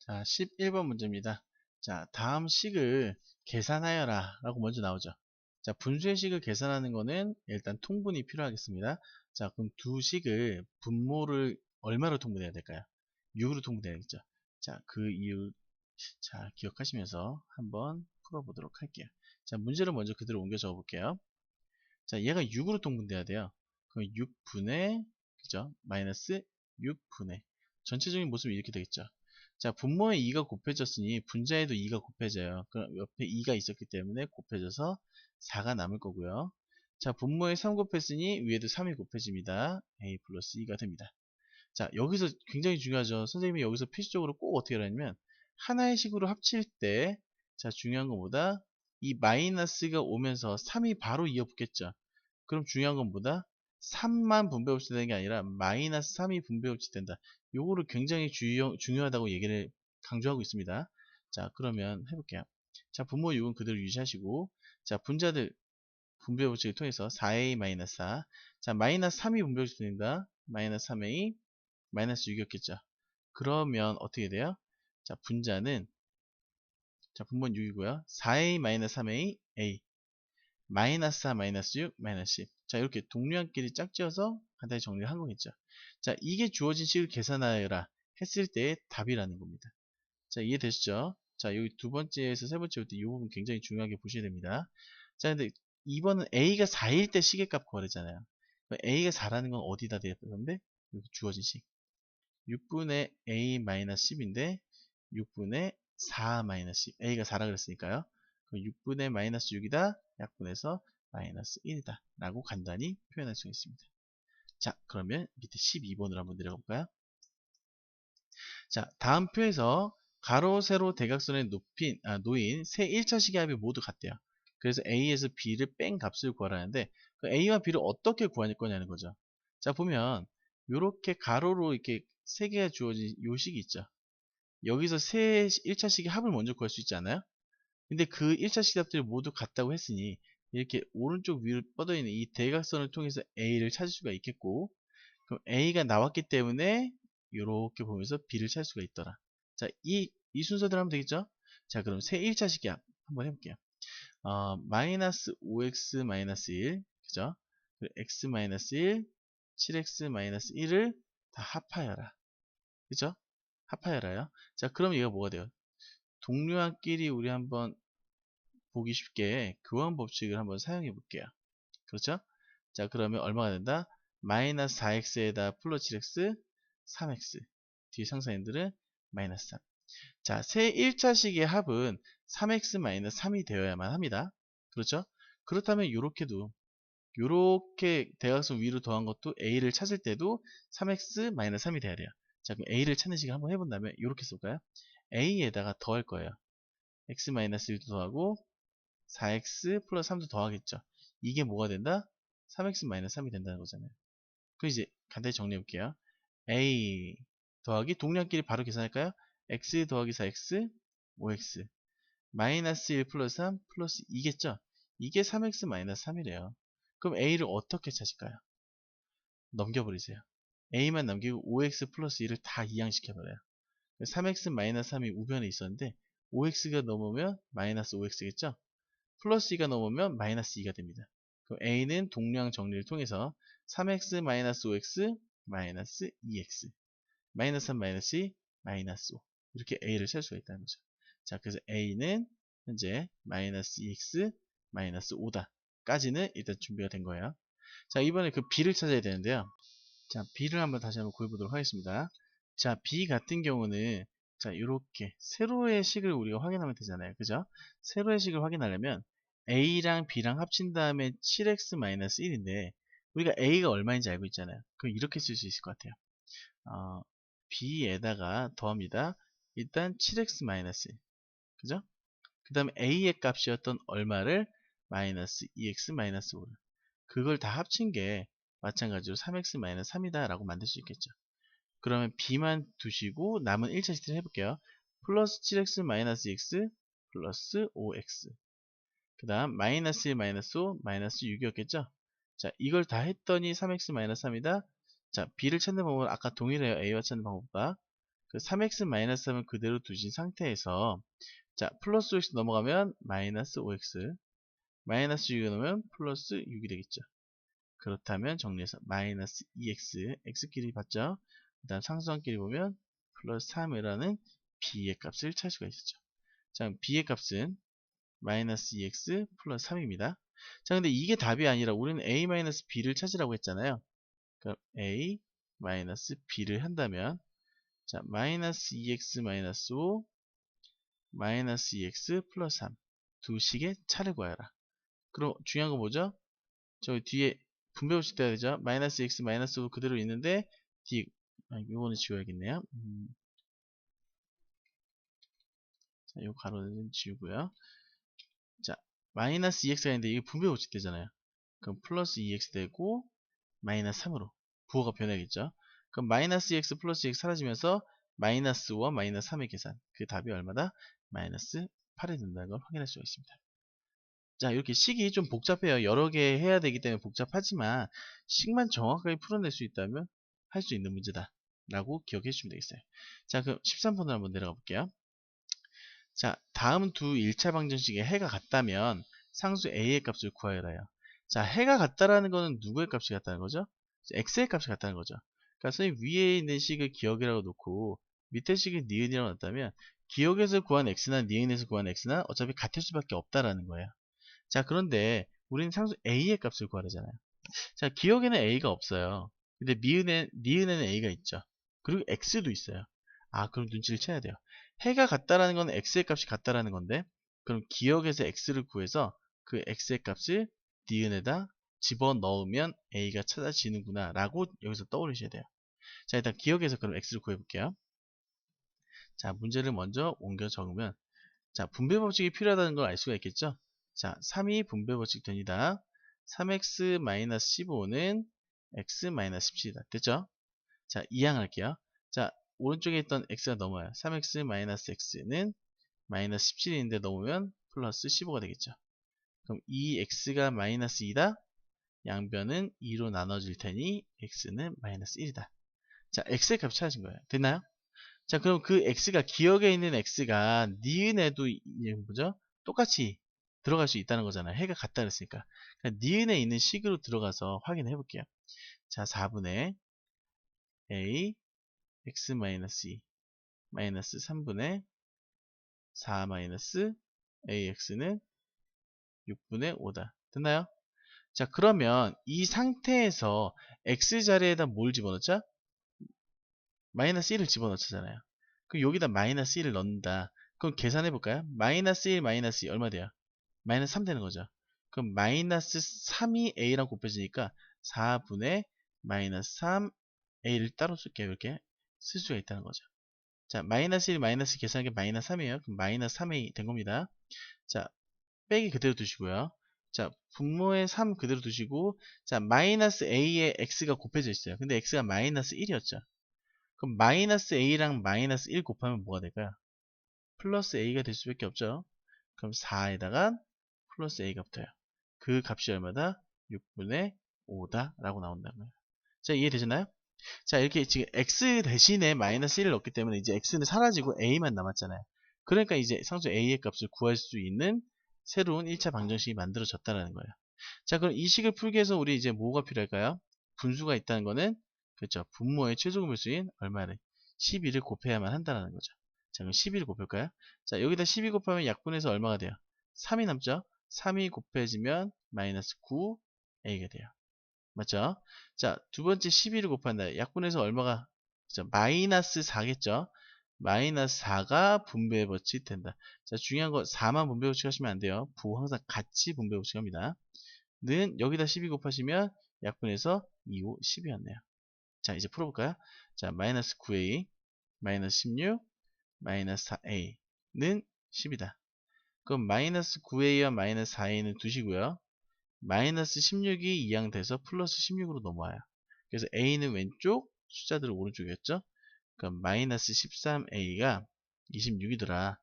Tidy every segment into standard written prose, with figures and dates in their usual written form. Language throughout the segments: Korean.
자, 11번 문제입니다. 자, 다음 식을 계산하여라 라고 먼저 나오죠. 자, 분수의 식을 계산하는 거는 일단 통분이 필요하겠습니다. 자, 그럼 두 식을 분모를 얼마로 통분해야 될까요? 6으로 통분해야겠죠. 자, 그 이유, 자, 기억하시면서 한번 풀어보도록 할게요. 자, 문제를 먼저 그대로 옮겨 적어 볼게요. 자, 얘가 6으로 통분돼야 돼요. 그럼 6분의, 그죠? 마이너스 6분의. 전체적인 모습이 이렇게 되겠죠. 자, 분모에 2가 곱해졌으니 분자에도 2가 곱해져요. 그럼 옆에 2가 있었기 때문에 곱해져서 4가 남을 거고요. 자, 분모에 3 곱했으니 위에도 3이 곱해집니다. a 플러스 2가 됩니다. 자, 여기서 굉장히 중요하죠. 선생님이 여기서 필수적으로 꼭 어떻게 하냐면 하나의 식으로 합칠 때, 자, 중요한 것보다 이 마이너스가 오면서 3이 바로 이어붙겠죠. 그럼 중요한 건 뭐다? 3만 분배법칙되는 게 아니라 마이너스 3이 분배법칙된다. 요거를 굉장히 중요하다고 얘기를 강조하고 있습니다. 자, 그러면 해볼게요. 자, 분모 6은 그대로 유지하시고, 자, 분자들 분배법칙을 통해서 4a 마이너스 4. 자, 마이너스 3이 분배법칙됩니다. 마이너스 3a 마이너스 6이었겠죠. 그러면 어떻게 돼요? 자, 분자는, 자, 분모는 6이고요. 4a 마이너스 3a a 마이너스 4 마이너스 6 마이너스 10. 자, 이렇게 동류한끼리 짝지어서 간단히 정리를 한 거겠죠. 자, 이게 주어진 식을 계산하여라 했을 때의 답이라는 겁니다. 자, 이해되시죠? 자, 여기 두 번째에서 세 번째부터 이 부분 굉장히 중요하게 보셔야 됩니다. 자, 근데 2번은 a가 4일 때 식의 값 구하랬잖아요. a가 4라는 건 어디다 대었는데 여기 주어진 식 6분의 a 마이너스 10인데 6분의 4 마이너스 10. a가 4라 그랬으니까요. 그럼 6분의 마이너스 6이다 약분해서 마이너스 1이다 라고 간단히 표현할 수 있습니다. 자, 그러면 밑에 12번으로 한번 내려가 볼까요? 자, 다음 표에서 가로, 세로, 대각선에 놓인 세 1차식의 합이 모두 같대요. 그래서 a에서 b를 뺀 값을 구하라는데 그 a와 b를 어떻게 구할 거냐는 거죠. 자, 보면 이렇게 가로로 이렇게 세 개가 주어진 요 식이 있죠. 여기서 세 1차식의 합을 먼저 구할 수 있지 않아요? 근데 그 1차식 합들이 모두 같다고 했으니 이렇게 오른쪽 위로 뻗어있는 이 대각선을 통해서 a를 찾을 수가 있겠고, 그럼 a가 나왔기 때문에 이렇게 보면서 b를 찾을 수가 있더라. 자, 이 순서대로 하면 되겠죠? 자, 그럼 세 1차식의 합 한번 해볼게요. 마이너스 5x 마이너스 1, 그죠? x 마이너스 1, 7x 마이너스 1을 다 합하여라. 그죠? 합하여라요. 자, 그럼 얘가 뭐가 돼요? 동류한끼리 우리 한번 보기 쉽게 교환 법칙을 한번 사용해 볼게요. 그렇죠? 자, 그러면 얼마가 된다? 마이너스 4x에다 플러스 7x, 3x. 뒤에 상사인들은 마이너스 3. 자, 세 1차식의 합은 3x 마이너스 3이 되어야만 합니다. 그렇죠? 그렇다면 요렇게도, 요렇게 대각선 위로 더한 것도 a를 찾을 때도 3x 마이너스 3이 돼야 돼요. 자, 그럼 a를 찾는 식을 한번 해본다면 요렇게 쓸까요? a에다가 더할 거예요. x 마이너스 1도 더하고 4x 플러스 3도 더하겠죠. 이게 뭐가 된다? 3x 마이너스 3이 된다는 거잖아요. 그럼 이제 간단히 정리해 볼게요. a 더하기 동량끼리 바로 계산할까요? x 더하기 4x 5x 마이너스 1 플러스 3 플러스 2겠죠. 이게 3x 마이너스 3이래요. 그럼 a를 어떻게 찾을까요? 넘겨버리세요. a만 남기고 5x 플러스 1을 다 이항시켜버려요. 3x 마이너스 3이 우변에 있었는데 5x가 넘으면 마이너스 5x겠죠. 플러스 2가 넘으면 마이너스 2가 됩니다. 그럼 a는 동량 정리를 통해서 3x 마이너스 5x 마이너스 2x 마이너스 3 마이너스 2 마이너스 5 이렇게 a를 찾을 수가 있다는 거죠. 자, 그래서 a는 현재 마이너스 2x 마이너스 5다 까지는 일단 준비가 된 거예요. 자, 이번에 그 b를 찾아야 되는데요. 자, b를 한번 다시 한번 구해보도록 하겠습니다. 자, b 같은 경우는 자, 이렇게 세로의 식을 우리가 확인하면 되잖아요. 그죠? 세로의 식을 확인하려면 a랑 b랑 합친 다음에 7x-1인데 우리가 a가 얼마인지 알고 있잖아요. 그럼 이렇게 쓸 수 있을 것 같아요. b에다가 더합니다. 일단 7x-1 그죠? 그 다음에 a의 값이었던 얼마를 마이너스 2x-5를 그걸 다 합친 게 마찬가지로 3x-3이다 라고 만들 수 있겠죠. 그러면 b만 두시고 남은 1차식들 해볼게요. 플러스 7x 마이너스 x 플러스 5x 그 다음 마이너스 1 마이너스 5 마이너스 6이었겠죠. 자, 이걸 다 했더니 3x 마이너스 3이다. 자, b를 찾는 방법은 아까 동일해요. a와 찾는 방법과. 그 3x 마이너스 3은 그대로 두신 상태에서 자 플러스 5x 넘어가면 마이너스 5x, 마이너스 6이 넘으면 플러스 6이 되겠죠. 그렇다면 정리해서 마이너스 2x, x끼리 봤죠? 그 다음 상수항끼리 보면 플러스 3이라는 b의 값을 찾을 수가 있었죠. 자, b의 값은 마이너스 2x 플러스 3입니다. 자, 근데 이게 답이 아니라 우리는 a 마이너스 b를 찾으라고 했잖아요. 그럼 a 마이너스 b를 한다면 자, 마이너스 2x 마이너스 5 마이너스 2x 플러스 3 두 식의 차를 구하여라. 그럼 중요한 건 뭐죠? 저 뒤에 분배 법칙 돼야 되죠. 마이너스 x 마이너스 5 그대로 있는데 d 이거는 지워야겠네요. 자, 요 가로는 지우고요. 자, 마이너스 2x가 있는데 이게 분배 법칙 되잖아요. 그럼 플러스 2x 되고 마이너스 3으로 부호가 변하겠죠. 그럼 마이너스 2x 플러스 2x 사라지면서 마이너스 5와 마이너스 3의 계산 그 답이 얼마다? 마이너스 8이 된다는 걸 확인할 수가 있습니다. 자, 이렇게 식이 좀 복잡해요. 여러 개 해야 되기 때문에 복잡하지만 식만 정확하게 풀어낼 수 있다면 할 수 있는 문제다 라고 기억해 주시면 되겠어요. 자, 그럼 13번으로 한번 내려가 볼게요. 자, 다음 두 1차 방정식에 해가 같다면 상수 a의 값을 구하여라요. 자, 해가 같다라는 거는 누구의 값이 같다는 거죠? x의 값이 같다는 거죠. 그러니까 선생님 위에 있는 식을 기억이라고 놓고 밑에 식을 니은이라고 놨다면 기억에서 구한 x나 니은에서 구한 x나 어차피 같을 수밖에 없다라는 거예요. 자, 그런데 우리는 상수 a의 값을 구하려잖아요. 자, 기억에는 a가 없어요. 근데 니은에는 a가 있죠. 그리고 x도 있어요. 아, 그럼 눈치를 채야 돼요. 해가 같다라는 건 x의 값이 같다라는 건데, 그럼 기억에서 x를 구해서 그 x의 값을 니은에다 집어넣으면 a가 찾아지는구나 라고 여기서 떠올리셔야 돼요. 자, 일단 기억에서 그럼 x를 구해볼게요. 자, 문제를 먼저 옮겨 적으면 자, 분배 법칙이 필요하다는 걸 알 수가 있겠죠? 자, 3이 분배 법칙 됩니다. 3x-15는 x-17이다. 됐죠? 자, 이항할게요. 자, 오른쪽에 있던 x가 넘어요. 3x-x는 마이너스 17인데 넘으면 플러스 15가 되겠죠. 그럼 이 x가 마이너스 2다. 양변은 2로 나눠질 테니 x는 마이너스 1이다. 자, x의 값이 찾아진 거예요. 됐나요? 자, 그럼 그 x가 기억에 있는 x가 니은에도 뭐죠? 똑같이 들어갈 수 있다는 거잖아요. 해가 같다 그랬으니까. 그러니까 니은에 있는 식으로 들어가서 확인해 볼게요. 자, 4분의 a x-2 마이너스 3분의 4 마이너스 ax는 6분의 5다. 됐나요? 자, 그러면 이 상태에서 x 자리에다 뭘 집어넣자? 마이너스 1을 집어넣잖아요. 그럼 여기다 마이너스 1을 넣는다. 그럼 계산해 볼까요? 마이너스 1 마이너스 2 얼마 돼요? 마이너스 3 되는 거죠. 그럼 마이너스 3이 a랑 곱해지니까 4분의 마이너스 3 a를 따로 쓸게요. 이렇게 쓸 수가 있다는 거죠. 자, 마이너스 1 마이너스 계산한 게 마이너스 3이에요. 그럼 마이너스 3a 된 겁니다. 자, 빼기 그대로 두시고요. 자, 분모의 3 그대로 두시고 자, 마이너스 a에 x가 곱해져 있어요. 근데 x가 마이너스 1이었죠. 그럼 마이너스 a랑 마이너스 1 곱하면 뭐가 될까요? 플러스 a가 될 수밖에 없죠. 그럼 4에다가 플러스 a가 붙어요. 그 값이 얼마다? 6분의 5다 라고 나온다는 거예요. 자, 이해되셨나요? 자, 이렇게 지금 x 대신에 마이너스 1을 넣기 때문에 이제 x는 사라지고 a만 남았잖아요. 그러니까 이제 상수 a의 값을 구할 수 있는 새로운 1차 방정식이 만들어졌다는 거예요. 자, 그럼 이 식을 풀기 위해서 우리 이제 뭐가 필요할까요? 분수가 있다는 거는 그렇죠. 분모의 최소분배수인 얼마를? 12를 곱해야만 한다는 거죠. 자, 그럼 12를 곱할까요? 자, 여기다 12 곱하면 약분해서 얼마가 돼요? 3이 남죠? 3이 곱해지면 마이너스 9a가 돼요. 맞죠? 자, 두 번째 12를 곱한다. 약분해서 얼마가? 그죠? 마이너스 4겠죠? 마이너스 4가 분배 법칙 된다. 자, 중요한 거 4만 분배 법칙 하시면 안 돼요. 부 항상 같이 분배 법칙 합니다. 는 여기다 12 곱하시면 약분해서 2, 5, 10이었네요. 자, 이제 풀어볼까요? 자, 마이너스 9a, 마이너스 16, 마이너스 4a는 10이다. 그럼 마이너스 9a와 마이너스 4a는 두시고요. 마이너스 16이 이항돼서 플러스 16으로 넘어와요. 그래서 a는 왼쪽, 숫자들은 오른쪽이었죠? 그럼 마이너스 13a가 26이더라.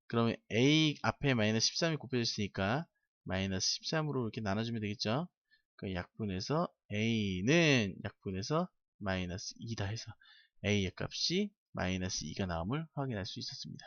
그러면 a 앞에 마이너스 13이 곱해졌으니까 마이너스 13으로 이렇게 나눠주면 되겠죠? 그 약분해서 a는 약분해서 마이너스 2다 해서 a의 값이 마이너스 2가 나옴을 확인할 수 있었습니다.